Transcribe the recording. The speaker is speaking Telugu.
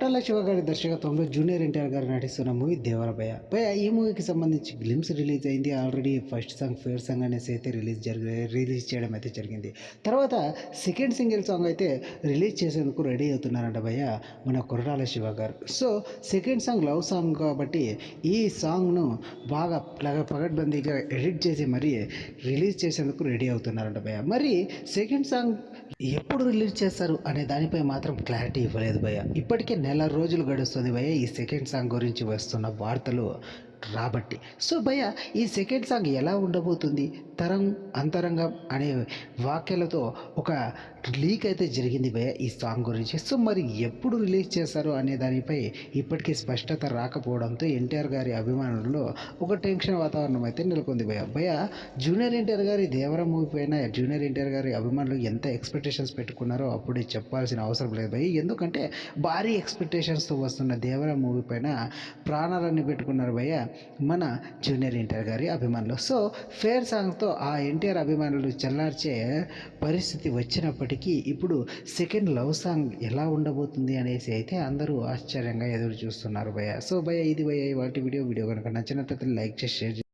కొరటాల శివ గారి దర్శకత్వంలో జూనియర్ ఎన్టీఆర్ గారు నటిస్తున్న మూవీ దేవర భయ. ఈ మూవీకి సంబంధించి గ్లిమ్స్ రిలీజ్ అయింది. Already first song fair song అనేసి అయితే రిలీజ్ చేయడం అయితే జరిగింది. తర్వాత సెకండ్ సింగిల్ సాంగ్ అయితే రిలీజ్ చేసేందుకు రెడీ అవుతున్నారంట భయ మన కొరటాల శివ గారు. So second song love song కాబట్టి ఈ సాంగ్ను బాగా పగడ్బందీగా ఎడిట్ చేసి మరీ రిలీజ్ చేసేందుకు రెడీ అవుతున్నారంట భయ. మరి సెకండ్ సాంగ్ ఎప్పుడు రిలీజ్ చేస్తారు అనే దానిపై మాత్రం క్లారిటీ ఇవ్వలేదు భయ్య. ఇప్పటికే నెల రోజులు గడుస్తుంది భయ్య ఈ సెకండ్ సాంగ్ గురించి వస్తున్న వార్తలు రాబట్టి. సో భయ్య ఈ సెకండ్ సాంగ్ ఎలా ఉండబోతుంది, తరం అంతరంగం అనే వాక్యాలతో ఒక లీక్ అయితే జరిగింది భయ్య ఈ సాంగ్ గురించి. సో మరి ఎప్పుడు రిలీజ్ చేస్తారు అనే దానిపై ఇప్పటికీ స్పష్టత రాకపోవడంతో ఎన్టీఆర్ గారి అభిమానుల్లో ఒక టెన్షన్ వాతావరణం అయితే నెలకొంది భయ్య. జూనియర్ ఎన్టీఆర్ గారి దేవర మూవీ పైన జూనియర్ ఎన్టీఆర్ గారి అభిమానులు ఎంత ఎక్స్పెక్టేషన్స్ పెట్టుకున్నారో అప్పుడే చెప్పాల్సిన అవసరం లేదు భయ్య. ఎందుకంటే భారీ ఎక్స్పెక్టేషన్స్తో వస్తున్న దేవర మూవీ పైన ప్రాణాలన్నీ పెట్టుకున్నారు భయ్య మన జూనియర్ ఎన్టీఆర్ గారి అభిమానులు. సో ఫేర్ సాంగ్తో ఆ ఎన్టీఆర్ అభిమానులు చల్లార్చే పరిస్థితి వచ్చినప్పటికీ ఇప్పుడు సెకండ్ లవ్ సాంగ్ ఎలా ఉండబోతుంది అనేసి అయితే అందరూ ఆశ్చర్యంగా ఎదురు చూస్తున్నారు భయ్య. సో భయ్య ఇది భయ్య ఇవాళ వీడియో కనుక నచ్చినట్లయితే లైక్ చేసి షేర్